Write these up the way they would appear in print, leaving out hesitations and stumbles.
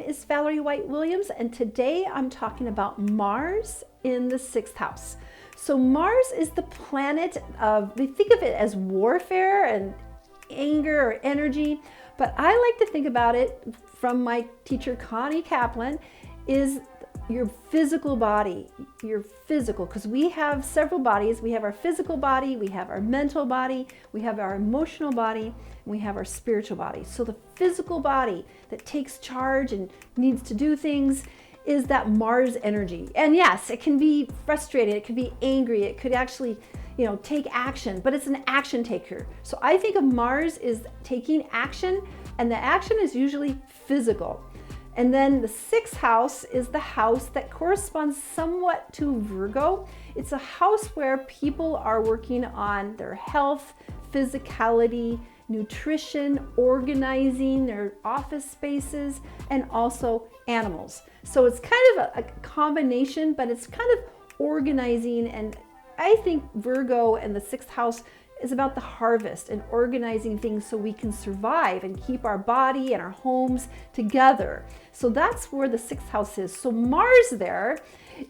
is Valerie White Williams, and today I'm talking about Mars in the 6th house. So Mars is the planet of, we think of it as warfare and anger or energy, but I like to think about it from my teacher Connie Kaplan, is your physical body, your physical, because we have several bodies. We have our physical body, we have our mental body, we have our emotional body, and we have our spiritual body. So the physical body that takes charge and needs to do things is that Mars energy. And yes, it can be frustrated, it could be angry, it could actually, take action, but it's an action taker. So I think of Mars is taking action, and the action is usually physical. And then the 6th house is the house that corresponds somewhat to Virgo. It's a house where people are working on their health, physicality, nutrition, organizing their office spaces, and also animals. So it's kind of a combination, but it's kind of organizing. And I think Virgo and the 6th house is about the harvest and organizing things so we can survive and keep our body and our homes together. So that's where the 6th house is. So Mars there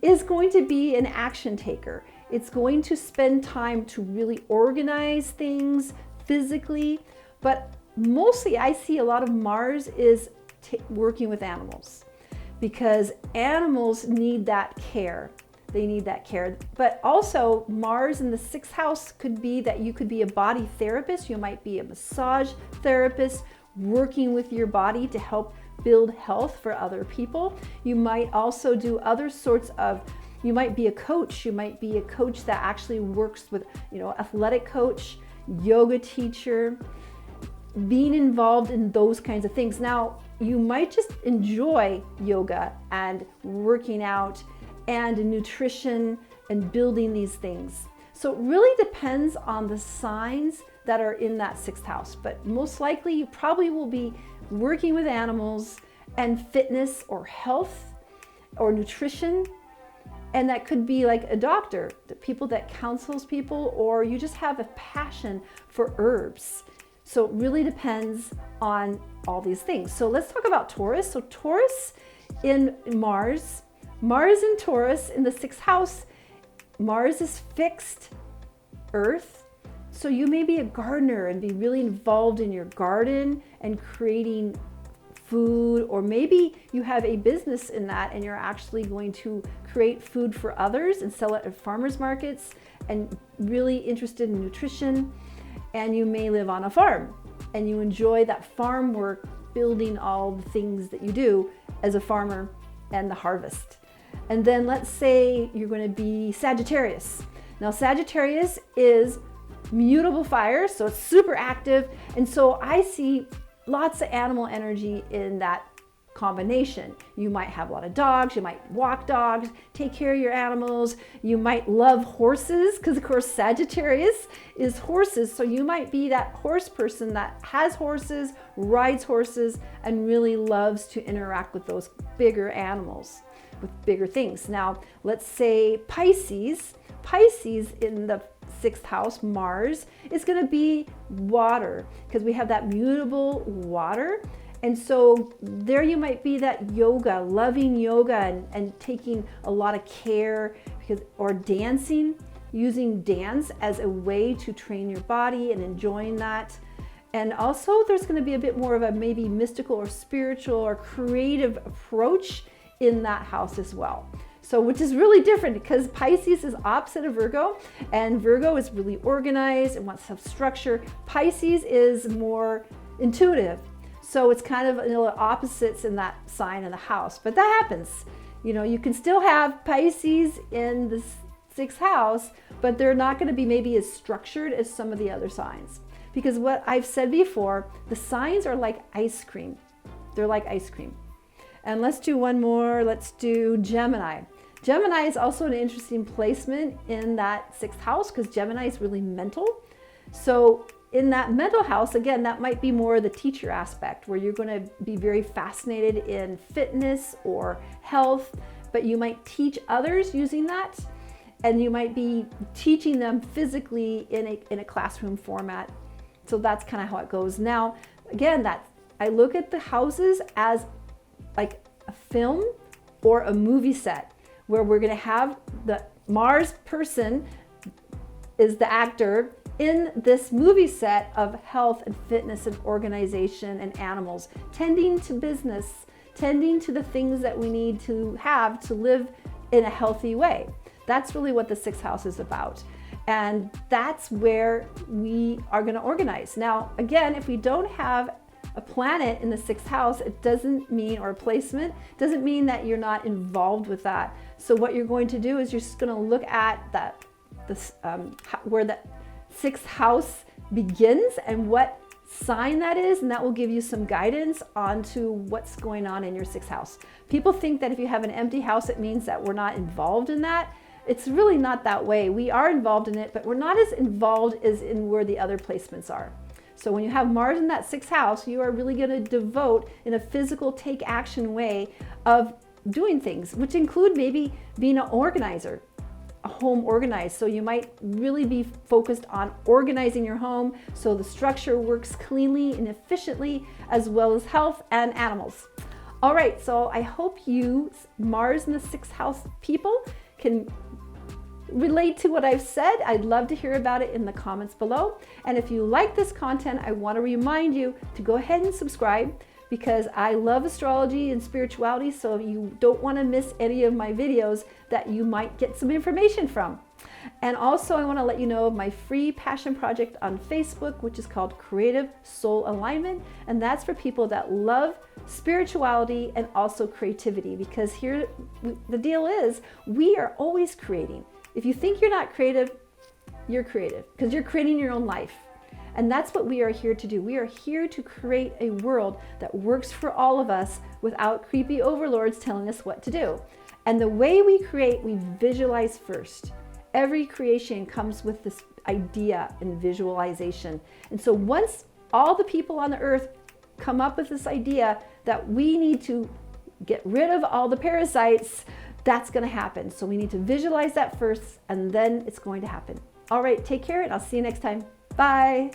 is going to be an action taker. It's going to spend time to really organize things physically, but mostly I see a lot of Mars is working with animals, because animals need that care. They need that care. But also Mars in the 6th house could be that you could be a body therapist. You might be a massage therapist working with your body to help build health for other people. You might also do other sorts of, you might be a coach. You might be a coach that actually works with, athletic coach, yoga teacher, being involved in those kinds of things. Now, you might just enjoy yoga and working out and nutrition and building these things. So it really depends on the signs that are in that 6th house, but most likely you probably will be working with animals and fitness or health or nutrition. And that could be like a doctor, the people that counsels people, or you just have a passion for herbs. So it really depends on all these things. So let's talk about Taurus. So Taurus in Mars in Taurus in the 6th house, Mars is fixed earth. So you may be a gardener and be really involved in your garden and creating food, or maybe you have a business in that and you're actually going to create food for others and sell it at farmers markets, and really interested in nutrition. And you may live on a farm and you enjoy that farm work, building all the things that you do as a farmer and the harvest. And then let's say you're going to be Sagittarius. Now Sagittarius is mutable fire, so it's super active. And so I see lots of animal energy in that combination. You might have a lot of dogs, you might walk dogs, take care of your animals. You might love horses, because of course Sagittarius is horses. So you might be that horse person that has horses, rides horses, and really loves to interact with those bigger animals, with bigger things. Now, let's say Pisces in the 6th house, Mars, is going to be water, because we have that mutable water. And so there you might be that yoga, loving yoga and taking a lot of care, or dancing, using dance as a way to train your body and enjoying that. And also there's going to be a bit more of a maybe mystical or spiritual or creative approach in that house as well. So, which is really different, because Pisces is opposite of Virgo, and Virgo is really organized and wants to have structure. Pisces is more intuitive. So it's kind of opposites in that sign of the house, but that happens. You can still have Pisces in the 6th house, but they're not going to be maybe as structured as some of the other signs. Because what I've said before, the signs are like ice cream. They're like ice cream. And let's do one more. Let's do Gemini. Gemini is also an interesting placement in that 6th house, because Gemini is really mental. So in that mental house, again, that might be more the teacher aspect, where you're going to be very fascinated in fitness or health, but you might teach others using that, and you might be teaching them physically in a classroom format. So that's kind of how it goes. Now, again, I look at the houses as like film or a movie set where we're going to have the Mars person is the actor in this movie set of health and fitness and organization and animals, tending to business, tending to the things that we need to have to live in a healthy way. That's really what the sixth house is about. And that's where we are going to organize. Now, again, if we don't have a planet in the sixth house, it doesn't mean, or a placement, doesn't mean that you're not involved with that. So what you're going to do is you're just going to look at where the sixth house begins and what sign that is, and that will give you some guidance onto what's going on in your sixth house. People think that if you have an empty house, it means that we're not involved in that. It's really not that way. We are involved in it, but we're not as involved as in where the other placements are. So when you have Mars in that sixth house, you are really going to devote in a physical take action way of doing things, which include maybe being an organizer, a home organized. So you might really be focused on organizing your home so the structure works cleanly and efficiently, as well as health and animals. All right, so I hope you Mars in the sixth house people can relate to what I've said. I'd love to hear about it in the comments below. And if you like this content, I want to remind you to go ahead and subscribe, because I love astrology and spirituality, so you don't want to miss any of my videos that you might get some information from. And also I want to let you know of my free passion project on Facebook, which is called Creative Soul Alignment. And that's for people that love spirituality and also creativity, because here the deal is we are always creating. If you think you're not creative, you're creative, because you're creating your own life. And that's what we are here to do. We are here to create a world that works for all of us without creepy overlords telling us what to do. And the way we create, we visualize first. Every creation comes with this idea and visualization. And so once all the people on the earth come up with this idea that we need to get rid of all the parasites, that's going to happen. So we need to visualize that first, and then it's going to happen. All right, take care, and I'll see you next time. Bye.